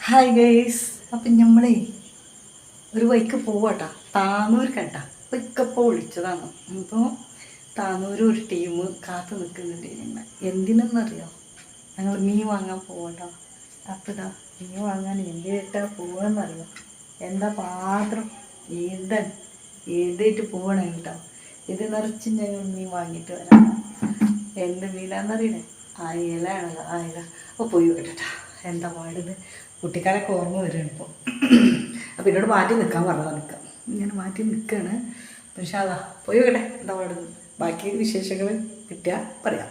Hi guys. അപ്പം നമ്മളേ ഒരു വഴിക്ക് പോവാട്ടാ, താന്നൂർക്കട്ടാ. ഇപ്പം വിളിച്ചതാണ്. അപ്പോൾ താന്നൂർ ഒരു ടീം കാത്തു നിൽക്കുന്നുണ്ട്. എന്തിനെന്നറിയോ? ഞങ്ങൾ മീൻ വാങ്ങാൻ പോകട്ടോ. അപ്പം ഇതാ മീൻ വാങ്ങാൻ എന്തിട്ടാ പോവാന്നറിയോ? എന്താ പാത്രം ഏതായിട്ട് പോവണേ കേട്ടോ. ഇത് നിറച്ച് ഞങ്ങൾ മീൻ വാങ്ങിയിട്ട് വരാം. എന്ത് മീനാന്നറിയണേ? അയലാണല്ലോ, അയല. അപ്പോൾ പോയി കേട്ടാ. എന്താ പാടുന്നത്? കുട്ടിക്കാലൊക്കെ ഓർമ്മ വരികയാണ് ഇപ്പോൾ. അപ്പം എന്നോട് മാറ്റി നിൽക്കാൻ പറഞ്ഞതാണ്. ഇങ്ങനെ മാറ്റി നിൽക്കുകയാണ്. പക്ഷേ അതാ പോയി കേട്ടെ, എന്താ പാടുന്നത്. ബാക്കി വിശേഷങ്ങൾ കിട്ടിയാൽ പറയാം.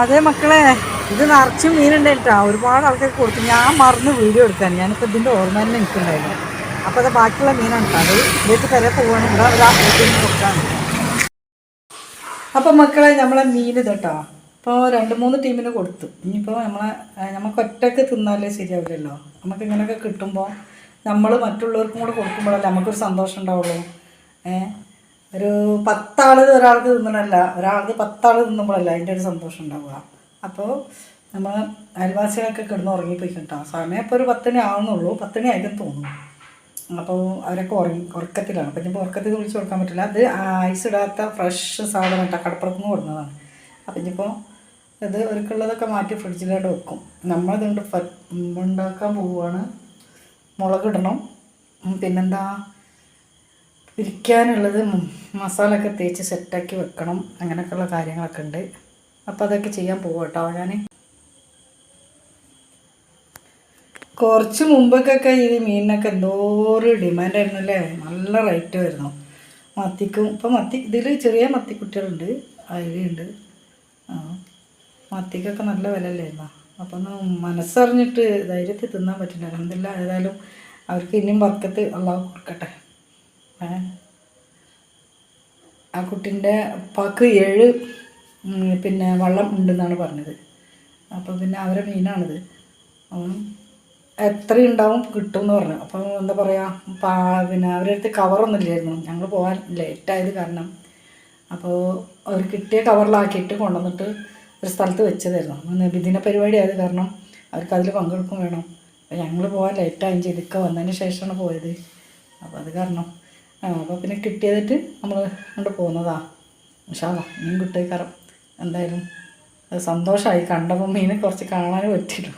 അതെ മക്കളെ, ഇത് നിറച്ച് മീനുണ്ടായിട്ടാ. ഒരുപാട് ആൾക്കാർക്ക് കൊടുത്തു. ഞാൻ മറന്ന് വീഡിയോ എടുക്കാൻ. ഞാനിപ്പോൾ ഇതിൻ്റെ ഓർമ്മ തന്നെ എനിക്കുണ്ടായിരുന്നു. അപ്പോൾ അത് ബാക്കിയുള്ള മീനാണ്. അത് ഇതിലേക്ക് തരെ പോവാണ്. ഇവിടെ ഒരാൾ കൊടുക്കാണ്. അപ്പം മക്കളെ, നമ്മളെ മീൻ ഇതട്ടോ ഇപ്പോൾ 2-3 ടീമിന് കൊടുത്തു. ഇനിയിപ്പോൾ നമുക്ക് ഒറ്റയ്ക്ക് തിന്നാലേ ശരിയാവില്ലല്ലോ. നമുക്ക് ഇങ്ങനെയൊക്കെ കിട്ടുമ്പോൾ നമ്മൾ മറ്റുള്ളവർക്കും കൂടെ കൊടുക്കുമ്പോഴല്ലേ നമുക്കൊരു സന്തോഷം ഉണ്ടാവുള്ളൂ. ഒരു 10 ആൾ ഒരാൾക്ക് തിന്നണമല്ല, ഒരാൾക്ക് 10 ആൾ തിന്നുമ്പോഴല്ല അതിൻ്റെ ഒരു സന്തോഷം ഉണ്ടാവുക. അപ്പോൾ നമ്മൾ അയൽവാസികളൊക്കെ കിടന്ന് ഉറങ്ങിപ്പോയി കേട്ടോ. സമയം ഇപ്പോൾ ഒരു 10 മണി ആവുന്നുള്ളൂ. 10 മണി ആയിട്ടും തോന്നുന്നു. അപ്പോൾ അവരൊക്കെ ഉറക്കത്തിലാണ്. അപ്പം ഇനിയിപ്പോൾ ഉറക്കത്തിൽ വിളിച്ച് കൊടുക്കാൻ പറ്റില്ല. അത് ഐസ് ഇടാത്ത ഫ്രഷ് സാധനം കേട്ടോ, കടപ്പുറത്തുനിന്ന് കൊടുക്കുന്നതാണ്. അപ്പം ഇനിയിപ്പോൾ ഇത് ഒരുക്കുള്ളതൊക്കെ മാറ്റി ഫ്രിഡ്ജിലോട്ട് വെക്കും. നമ്മളിതുകൊണ്ട് ഉണ്ടാക്കാൻ പോവുകയാണ്. മുളകിടണം, പിന്നെന്താ പിരിക്കാനുള്ളത് മസാലയൊക്കെ തേച്ച് സെറ്റാക്കി വെക്കണം. അങ്ങനെയൊക്കെയുള്ള കാര്യങ്ങളൊക്കെ ഉണ്ട്. അപ്പോൾ അതൊക്കെ ചെയ്യാൻ പോവാം കേട്ടോ. ഞാൻ കുറച്ച് മുമ്പൊക്കെ ഈ മീനിനൊക്കെ എന്തോരം ഡിമാൻഡായിരുന്നു അല്ലേ. നല്ല റേറ്റ് വരുന്നു മത്തിക്കും. ഇപ്പം ഇതിൽ ചെറിയ മത്തിക്കുട്ടികളുണ്ട്, അയിലുണ്ട്. മത്തിക്കൊക്കെ നല്ല വില അല്ലായിരുന്നോ. അപ്പം ഒന്ന് മനസ്സറിഞ്ഞിട്ട് ധൈര്യത്തിൽ തിന്നാൻ പറ്റില്ല. എന്തില്ല, ഏതായാലും അവർക്ക് ഇനിയും വർക്കത്ത് അള്ളാഹു കൊടുക്കട്ടെ. ആ കുട്ടീൻ്റെ ഉപ്പാക്ക് 7 പിന്നെ വള്ളം ഉണ്ടെന്നാണ് പറഞ്ഞത്. അപ്പം പിന്നെ അവരെ മീനാണിത്. എത്രയും ഉണ്ടാവും കിട്ടും എന്ന് പറഞ്ഞു. അപ്പം എന്താ പറയുക, പിന്നെ അവരുടെ അടുത്ത് കവറൊന്നും ഇല്ലായിരുന്നു. ഞങ്ങൾ പോകാൻ ലേറ്റായത് കാരണം. അപ്പോൾ അവർ കിട്ടിയ കവറിലാക്കിയിട്ട് കൊണ്ടുവന്നിട്ട് ഒരു സ്ഥലത്ത് വെച്ചതായിരുന്നു. നബിദിന പരിപാടി ആയത് കാരണം അവർക്ക് അതിൽ പങ്കെടുക്കും വേണം. അപ്പോൾ ഞങ്ങൾ പോകാൻ ലേറ്റായും ചെയ്തൊക്കെ വന്നതിന് ശേഷമാണ് പോയത്. അപ്പോൾ അത് കാരണം അപ്പോൾ പിന്നെ കിട്ടിയതായിട്ട് നമ്മൾ കൊണ്ട് പോകുന്നതാണ്. പക്ഷേ മീൻ കിട്ടിയ കാരണം എന്തായാലും അത് സന്തോഷമായി. കണ്ടപ്പോൾ മീനെ കുറച്ച് കാണാനും പറ്റിയല്ലോ.